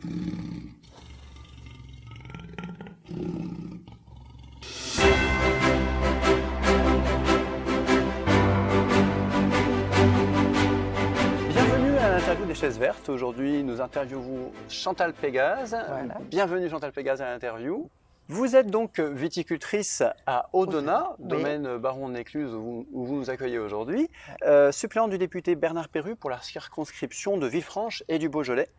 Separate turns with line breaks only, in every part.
Bienvenue à l'interview des chaises vertes. Aujourd'hui, nous interviewons Chantal Pégase.
Voilà.
Bienvenue Chantal Pégase à l'interview. Vous êtes donc viticultrice à Audenat,
Oui.
domaine Baron-Nécluse où vous nous accueillez aujourd'hui, suppléante du député Bernard Perrut pour la circonscription de Villefranche et du Beaujolais.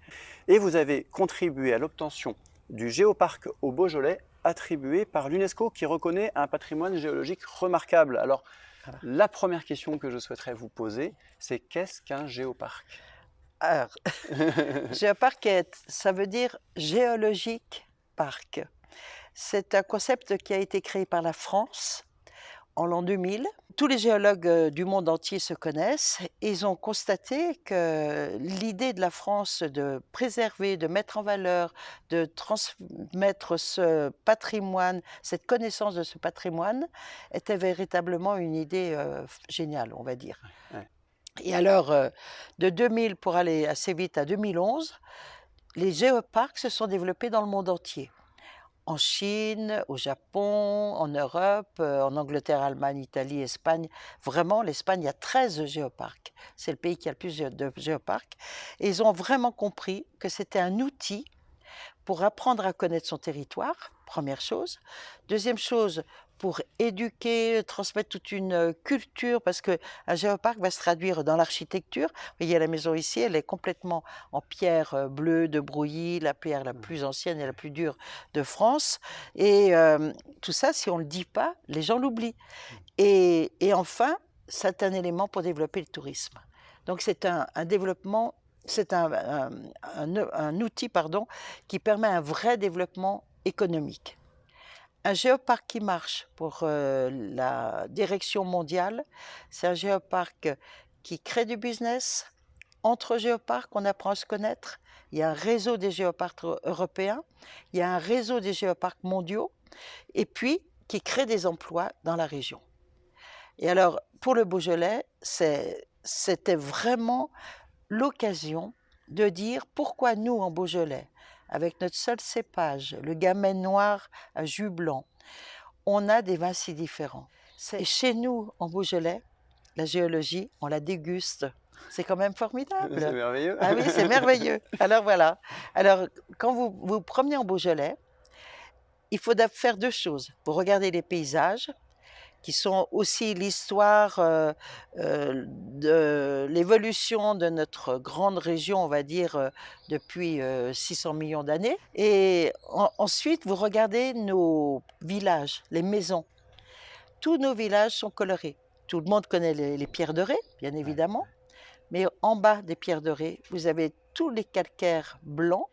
Et vous avez contribué à l'obtention du géoparc au Beaujolais attribué par l'UNESCO qui reconnaît un patrimoine géologique remarquable. Alors,
Voilà.
la première question que je souhaiterais vous poser, c'est qu'est-ce qu'un géoparc?
Alors, géoparc, ça veut dire géologique parc. C'est un concept qui a été créé par la France en l'an 2000. Tous les géologues du monde entier se connaissent et ils ont constaté que l'idée de la France de préserver, de mettre en valeur, de transmettre ce patrimoine, cette connaissance de ce patrimoine, était véritablement une idée géniale, on va dire.
Ouais.
Et alors, de 2000 pour aller assez vite à 2011, les géoparcs se sont développés dans le monde entier. En Chine, au Japon, en Europe, en Angleterre, Allemagne, Italie, Espagne. Vraiment, l'Espagne, il y a 13 géoparcs. C'est le pays qui a le plus de géoparcs. Et ils ont vraiment compris que c'était un outil pour apprendre à connaître son territoire, première chose. Deuxième chose, pour éduquer, transmettre toute une culture, parce qu'un géoparc va se traduire dans l'architecture. Vous voyez, la maison ici, elle est complètement en pierre bleue de Brouilly, la pierre la plus ancienne et la plus dure de France. Et tout ça, si on ne le dit pas, les gens l'oublient. Et enfin, c'est un élément pour développer le tourisme. Donc c'est un développement, c'est un outil qui permet un vrai développement économique. Un géoparc qui marche pour la direction mondiale, c'est un géoparc qui crée du business. Entre géoparcs, on apprend à se connaître. Il y a un réseau des géoparcs européens, il y a un réseau des géoparcs mondiaux, et puis qui crée des emplois dans la région. Et alors, pour le Beaujolais, c'était vraiment l'occasion de dire pourquoi nous, en Beaujolais, avec notre seul cépage, le Gamay noir à jus blanc, on a des vins si différents. Et chez nous, en Beaujolais, la géologie, on la déguste. C'est quand même formidable.
C'est merveilleux.
Ah oui, c'est merveilleux. Alors voilà. Alors, quand vous vous promenez en Beaujolais, il faut faire deux choses. Vous regardez les paysages, qui sont aussi l'histoire de l'évolution de notre grande région, on va dire, depuis 600 millions d'années. Et ensuite, vous regardez nos villages, les maisons. Tous nos villages sont colorés. Tout le monde connaît les pierres dorées, bien évidemment. Mais en bas des pierres dorées, vous avez tous les calcaires blancs,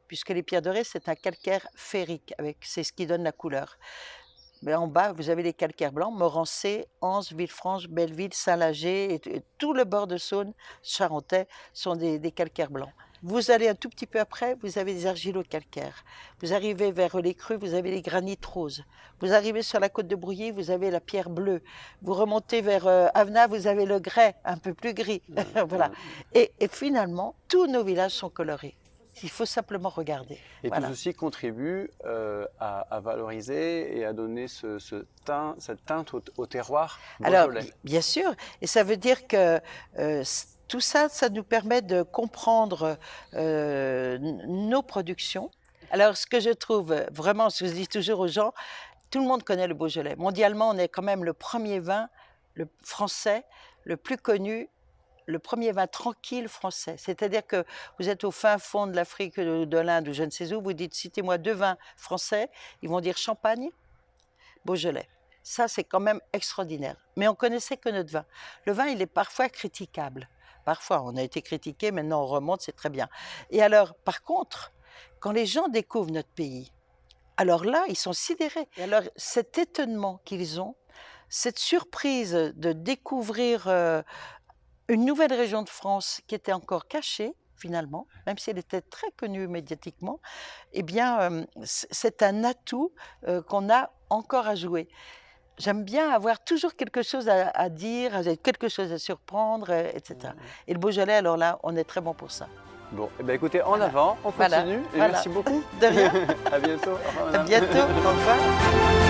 puisque les pierres dorées, c'est un calcaire ferrique, c'est ce qui donne la couleur. Mais en bas, vous avez les calcaires blancs, Morancé, Anse, Villefranche, Belleville, Saint-Lager, et tout le bord de Saône, Charentais, sont des calcaires blancs. Vous allez un tout petit peu après, vous avez des argilo-calcaires. Vous arrivez vers les crues, vous avez les granites roses. Vous arrivez sur la côte de Brouilly, vous avez la pierre bleue. Vous remontez vers Avenat, vous avez le grès, un peu plus gris. Voilà. Et finalement, tous nos villages sont colorés. Il faut simplement regarder.
Et
voilà.
tout ceci contribue à valoriser et à donner cette teinte au terroir beaujolais.
Alors, bien sûr, et ça veut dire que tout ça, ça nous permet de comprendre nos productions. Alors, ce que je trouve vraiment, ce que je dis toujours aux gens, tout le monde connaît le Beaujolais. Mondialement, on est quand même le premier vin français, le plus connu, le premier vin tranquille français. C'est-à-dire que vous êtes au fin fond de l'Afrique, de l'Inde ou je ne sais où, vous dites citez-moi 2 vins français, ils vont dire Champagne, Beaujolais. Ça, c'est quand même extraordinaire. Mais on connaissait que notre vin. Le vin, il est parfois critiquable. Parfois, on a été critiqué, maintenant on remonte, c'est très bien. Et alors, par contre, quand les gens découvrent notre pays, alors là, ils sont sidérés. Et alors, cet étonnement qu'ils ont, cette surprise de découvrir une nouvelle région de France qui était encore cachée, finalement, même si elle était très connue médiatiquement, eh bien, c'est un atout qu'on a encore à jouer. J'aime bien avoir toujours quelque chose à dire, quelque chose à surprendre, etc. Et le Beaujolais, alors là, on est très bon pour ça.
Bon, eh ben, écoutez, en
Voilà.
avant, on
Voilà.
continue. Et
Voilà.
merci beaucoup.
De rien.
À bientôt. Au revoir,
À
madame.
bientôt. Au revoir.